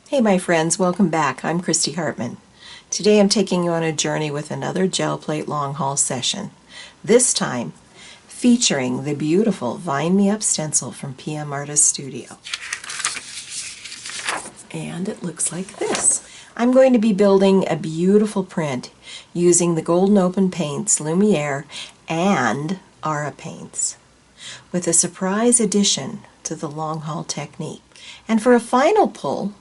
Hey my friends, welcome back. I'm Christy Hartman. Today I'm taking you on a journey with another gel plate long haul session. This time featuring the beautiful Vine Me Up stencil from PM Artist Studio. And it looks like this. I'm going to be building a beautiful print using the Golden Open paints, Lumiere, and Aura paints, with a surprise addition to the long haul technique. And for a final pull,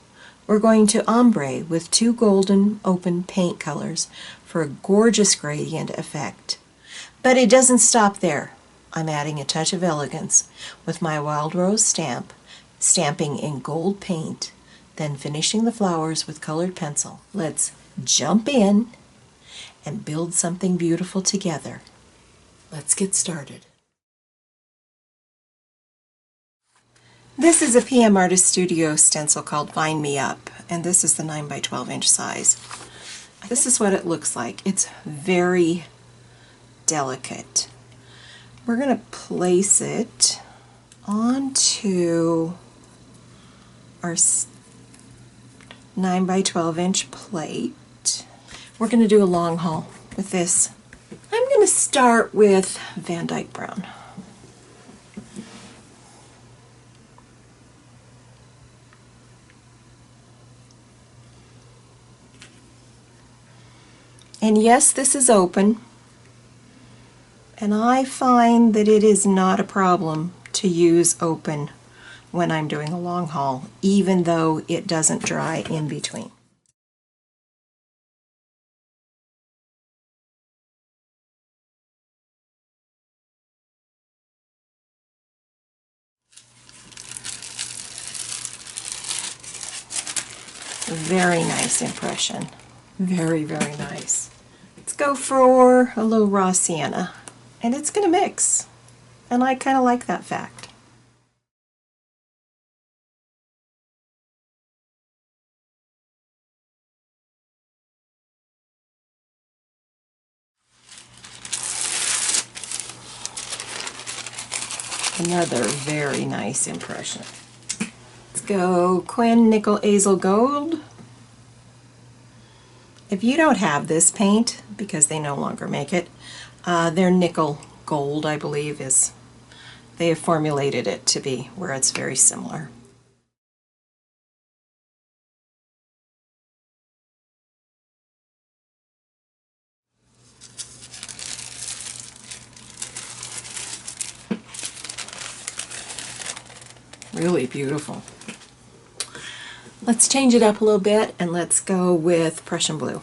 we're going to ombre with two golden open paint colors for a gorgeous gradient effect. But it doesn't stop there. I'm adding a touch of elegance with my Wild Rose stamp, stamping in gold paint, then finishing the flowers with colored pencil. Let's jump in and build something beautiful together. Let's get started. This is a PM Artist Studio stencil called Vine Me Up, and this is the 9 by 12 inch size. This is what it looks like. It's very delicate. We're going to place it onto our 9 by 12 inch plate. We're going to do a long haul with this. I'm going to start with Van Dyke Brown. And yes, this is open, and I find that it is not a problem to use open when I'm doing a long haul, even though it doesn't dry in between. Very nice impression. Very, very nice. Let's go for a little raw sienna, and it's going to mix, and I kind of like that fact. Another very nice impression. Let's go Quinn Nickel Azel Gold. If you don't have this paint, because they no longer make it, their nickel gold, I believe, is, they have formulated it to be where it's very similar. Really beautiful. Let's change it up a little bit and let's go with Prussian Blue.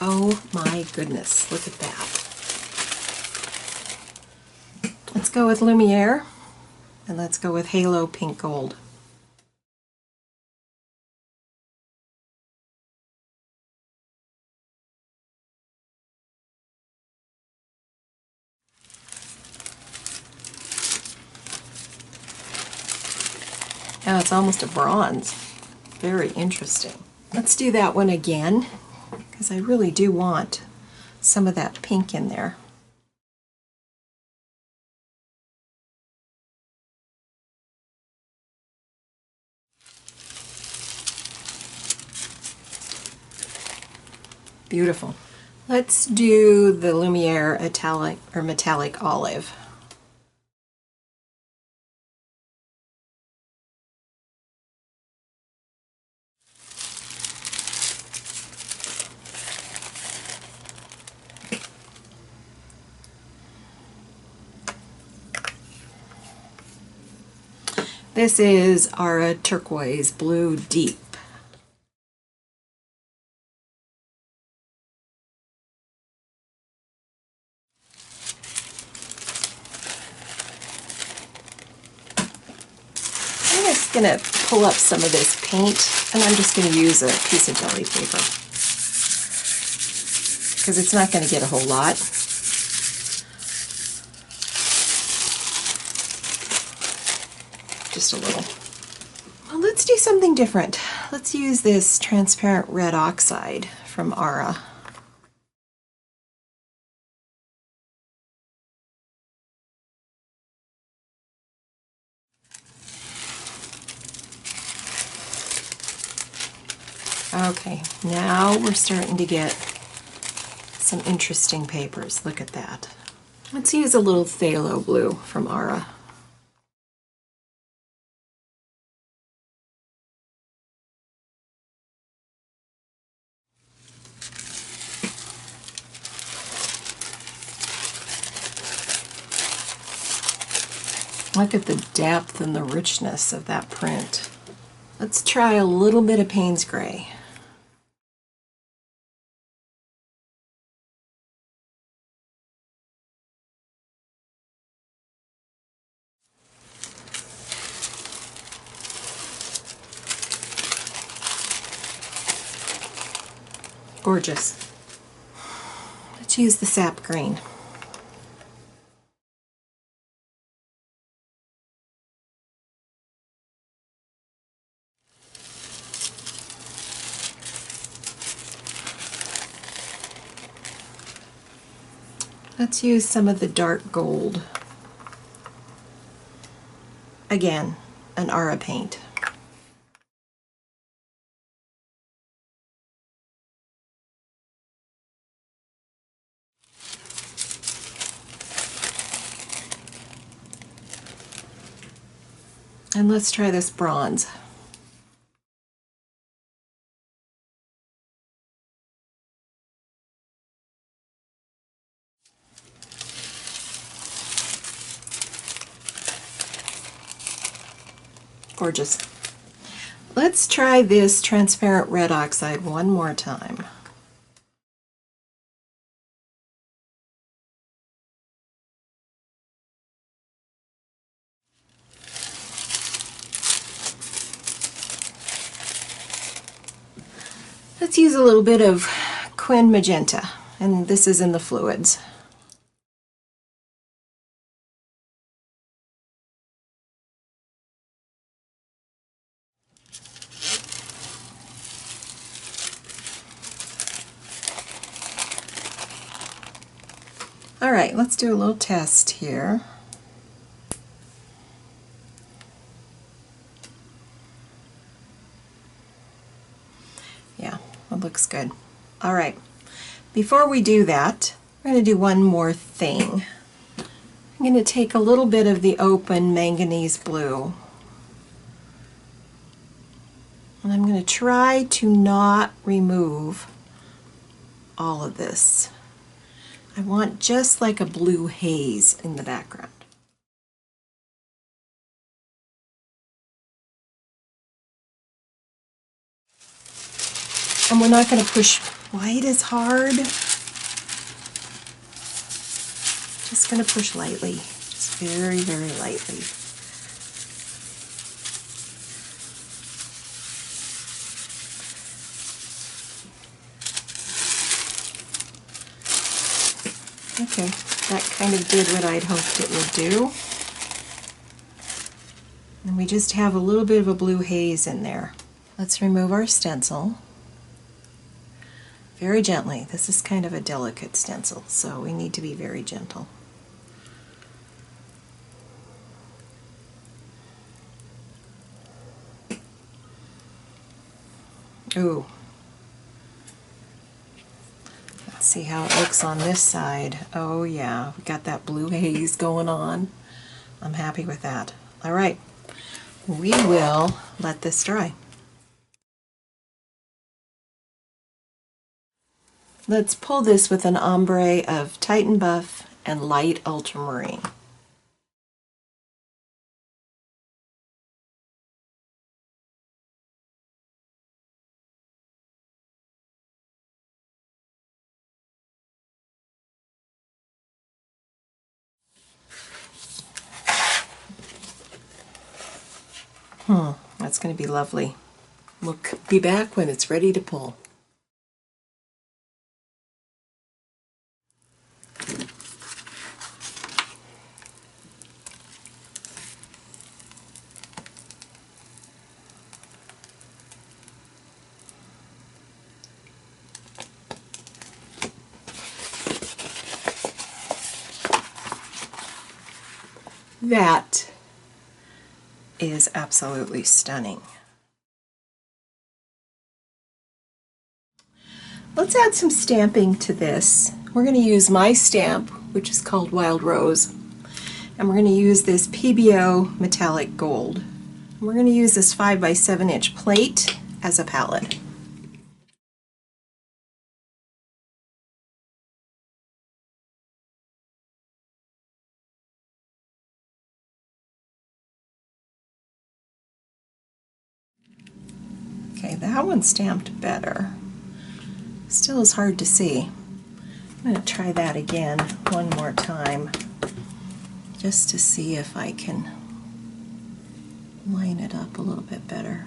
Oh my goodness, look at that. Let's go with Lumiere, and let's go with Halo Pink Gold. Now it's almost a bronze. Very interesting. Let's do that one again, because I really do want some of that pink in there. Beautiful. Let's do the Lumiere Italic or Metallic Olive. This is our Turquoise Blue Deep. I'm just going to pull up some of this paint, and I'm just going to use a piece of jelly paper because it's not going to get a whole lot. Just a little. Well, let's let's do something different. Let's use this transparent red oxide from Aura. Okay, now we're starting to get some interesting papers. Look at that. Let's use a little phthalo blue from Aura. Look at the depth and the richness of that print. Let's try a little bit of Payne's Gray. Gorgeous. Let's use the sap green. Let's use some of the dark gold. Again, an Aura paint. And let's try this bronze. Gorgeous. Let's try this transparent red oxide one more time. Let's use a little bit of Quin Magenta, and this is in the fluids. All right, let's do a little test here. Yeah, it looks good. All right, before we do that, we're going to do one more thing. I'm going to take a little bit of the open manganese blue, and I'm going to try to not remove all of this. I want just like a blue haze in the background. And we're not going to push quite as hard. Just going to push lightly, just very, very lightly. Okay, that kind of did what I'd hoped it would do. And we just have a little bit of a blue haze in there. Let's remove our stencil. Very gently. This is kind of a delicate stencil, so we need to be very gentle. Ooh. Let's see how it looks on this side. Oh yeah, we got that blue haze going on. I'm happy with that. All right, we will let this dry. Let's pull this with an ombre of Titan Buff and light ultramarine. That's going to be lovely. We'll be back when it's ready to pull. That is absolutely stunning. Let's add some stamping to this. We're going to use my stamp, which is called Wild Rose, and we're going to use this PBO metallic gold. And we're going to use this 5 by 7 inch plate as a palette. Okay, that one stamped better. Still is hard to see. I'm going to try that again one more time just to see if I can line it up a little bit better.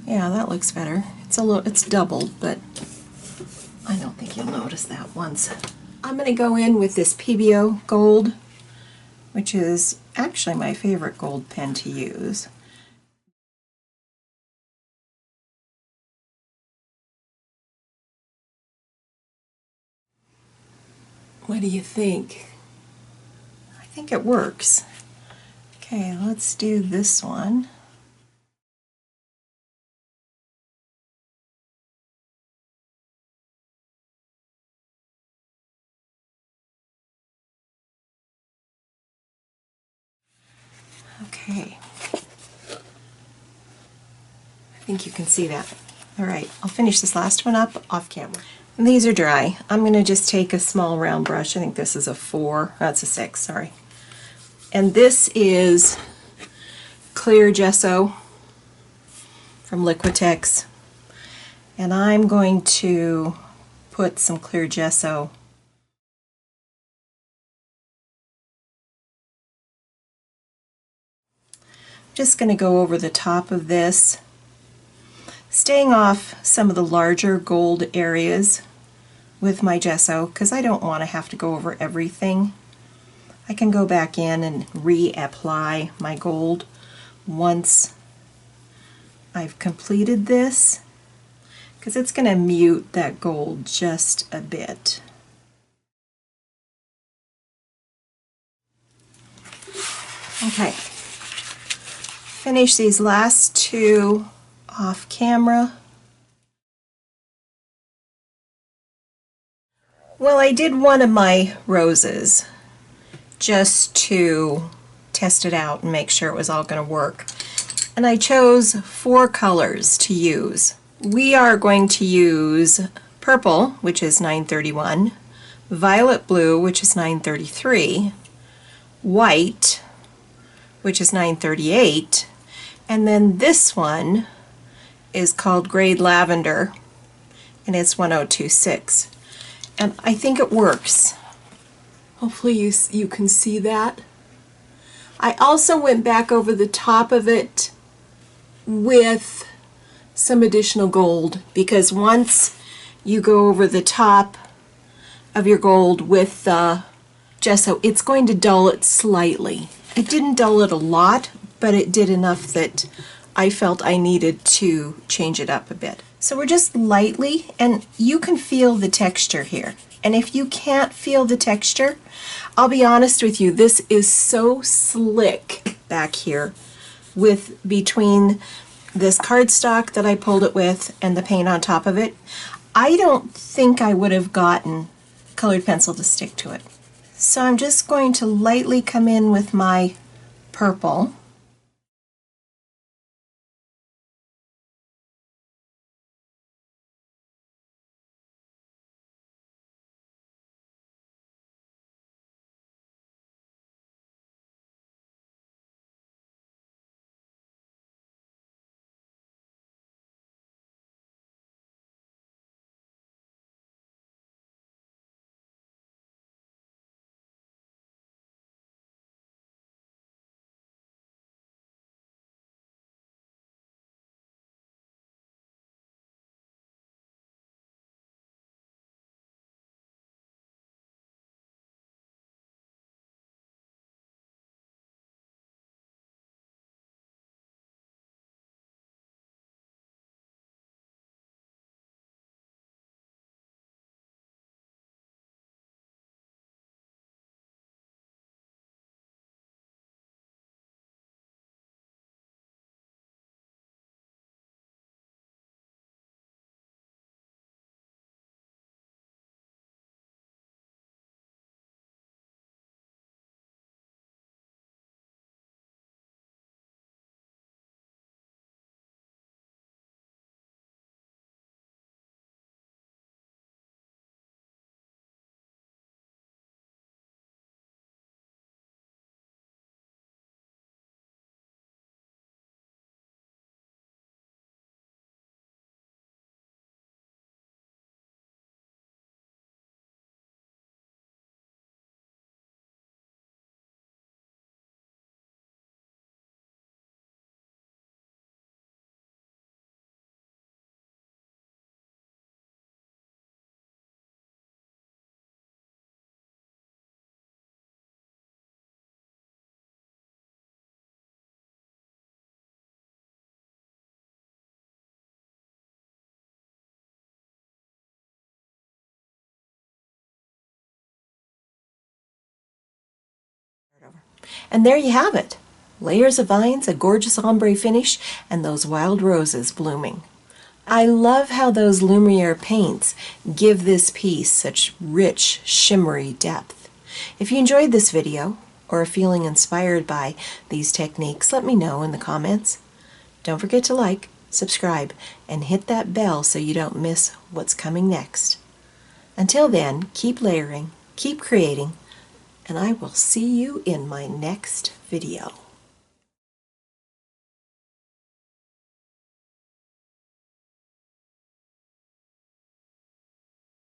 Yeah, that looks better. It's doubled, but I don't think you'll notice that once. I'm going to go in with this PBO gold, which is actually my favorite gold pen to use. What do you think? I think it works. Okay, let's do this one. Okay. I think you can see that. All right, I'll finish this last one up off camera. And these are dry. I'm going to just take a small round brush. I think this is a 4. That's a 6, sorry. And this is clear gesso from Liquitex. And I'm going to put some clear gesso just going to go over the top of this, staying off some of the larger gold areas with my gesso because I don't want to have to go over everything. I can go back in and reapply my gold once I've completed this because it's going to mute that gold just a bit. Okay, finish these last two off camera. Well, I did one of my roses just to test it out and make sure it was all going to work. And I chose 4 colors to use. We are going to use purple, which is 931, violet blue, which is 933, white, which is 938, and then this one is called Grade Lavender, and it's 1026. And I think it works. Hopefully you can see that. I also went back over the top of it with some additional gold because once you go over the top of your gold with the gesso, it's going to dull it slightly. It didn't dull it a lot, but it did enough that I felt I needed to change it up a bit. So we're just lightly, and you can feel the texture here. And if you can't feel the texture, I'll be honest with you, this is so slick back here with between this cardstock that I pulled it with and the paint on top of it. I don't think I would have gotten colored pencil to stick to it. So I'm just going to lightly come in with my purple. And there you have it. Layers of vines, a gorgeous ombre finish, and those wild roses blooming. I love how those Lumiere paints give this piece such rich, shimmery depth. If you enjoyed this video, or are feeling inspired by these techniques, let me know in the comments. Don't forget to like, subscribe, and hit that bell so you don't miss what's coming next. Until then, keep layering, keep creating, and I will see you in my next video.